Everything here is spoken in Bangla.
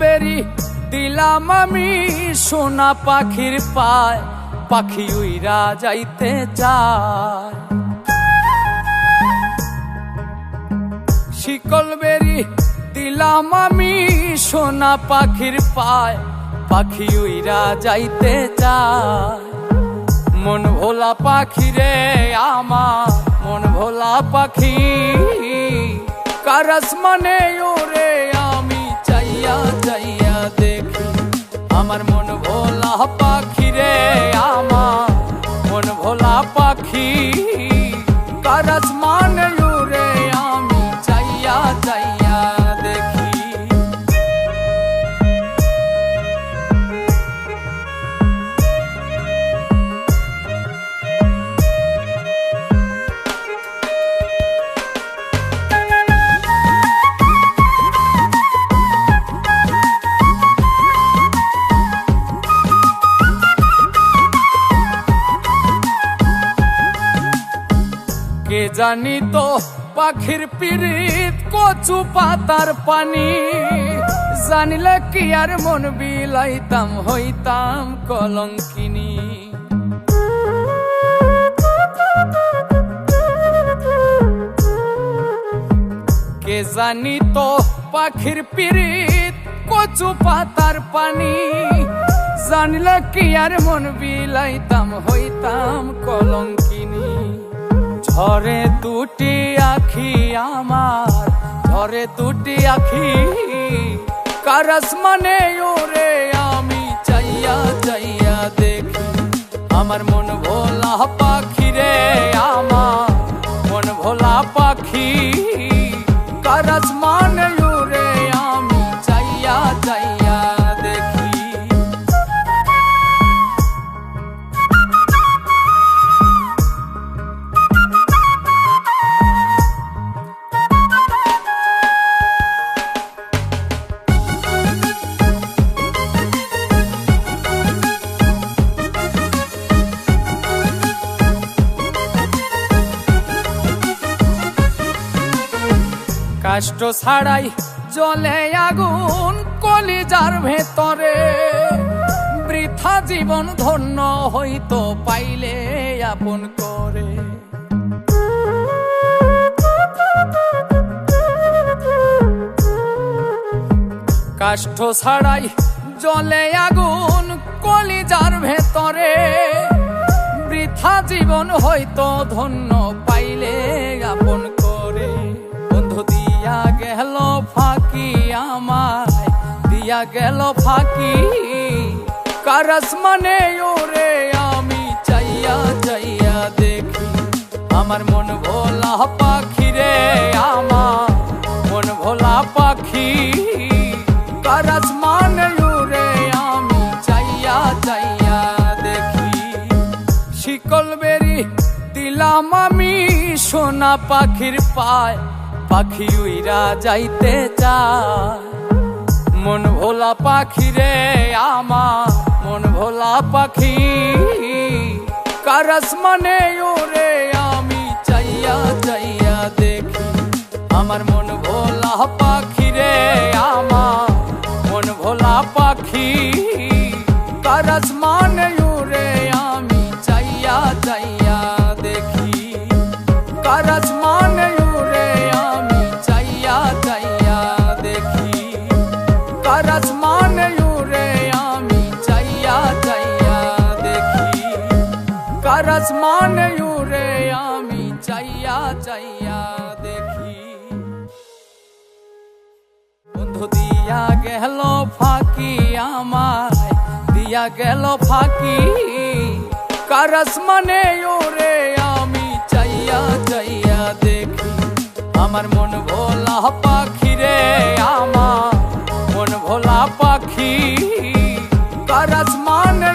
বেরি দিলাম আমি সোনা পাখির পায়, পাখি উইরা যাইতে চায়। শিকল বেরি দিলাম আমি সোনা পাখির পায়, পাখি উইরা যাইতে চায়। মন ভোলা পাখি রে আমার, মন ভোলা পাখি, কার আসমানে ওরে আমি চাইয়া চাইয়া দেখি। আমার মন ভোলা পাখি রে আমার, মন ভোলা পাখি, কার আসমানে ওরে আমি চাইয়া চাইয়া দেখি। কে জানি তো পাখির পিরিত কচু পাতার পানি, জানিলে কি আর মন বিলাইতাম হইতাম কলঙ্কিনী। কে জানি তো পাখির পিরিত কচু পাতার পানি, জানিলে কি আর মন বিলাইতাম হইতাম কলঙ্কিনী। ঝরে দুটি আখি আমার, ঝরে দুটি আখি, কার আসমানে ওরে আমি চাইয়া চাইয়া দেখি। আমার মন ভোলা পাখি রে আমার, মন ভোলা পাখি, কার আসমানে ওরে আমি চাইয়া চাইয়া দেখি। কষ্ট ছাড়াই জ্বলে আগুন কলিজার ভেতরে, বৃথা জীবন ধন্য হইতো পাইলে আপন করে। কষ্ট ছাড়াই জ্বলে আগুন কলিজার ভেতরে, বৃথা জীবন হইতো ধন্য পাইলে আপন করে। বন্ধু দিয়া গেল ফাঁকি আমায়, দিয়া গেল ফাঁকি, কার আসমানে ওরে আমি চাইয়া চাইয়া দেখি। আমার মন ভোলা পাখি রে আমার, মন ভোলা পাখি, কার আসমানে ওরে আমি চাইয়া চাইয়া দেখি। শিকল বেরি দিলাম আমি সোনা পাখির পায়, পাখি উইরা যাইতে চায়। মন ভোলা পাখি রে আমার, মন ভোলা পাখি, কার আসমানে ওরে আমি চাইয়া চাইয়া দেখি। আমার মন ভোলা পাখি রে আমার, মন ভোলা পাখি, কার আসমানে ওরে আমি চাইয়া চাইয়া দেখি। কার আসমানে ওরে আমি চাইয়া চাইয়া দেখি। কার আসমানে ওরে আমি চাইয়া চাইয়া দেখি। কার আসমানে ওরে আমি চাইয়া চাইয়া দেখি। বন্ধু দিয়া গেল ফাঁকি আমায়, দিয়া গেল ফাঁকি, কার আসমানে ওরে আমি চাইয়া চাইয়া দেখি। আমার মন ভোলা পাখি রে আমার, মন ভোলা পাখি, কার আসমানে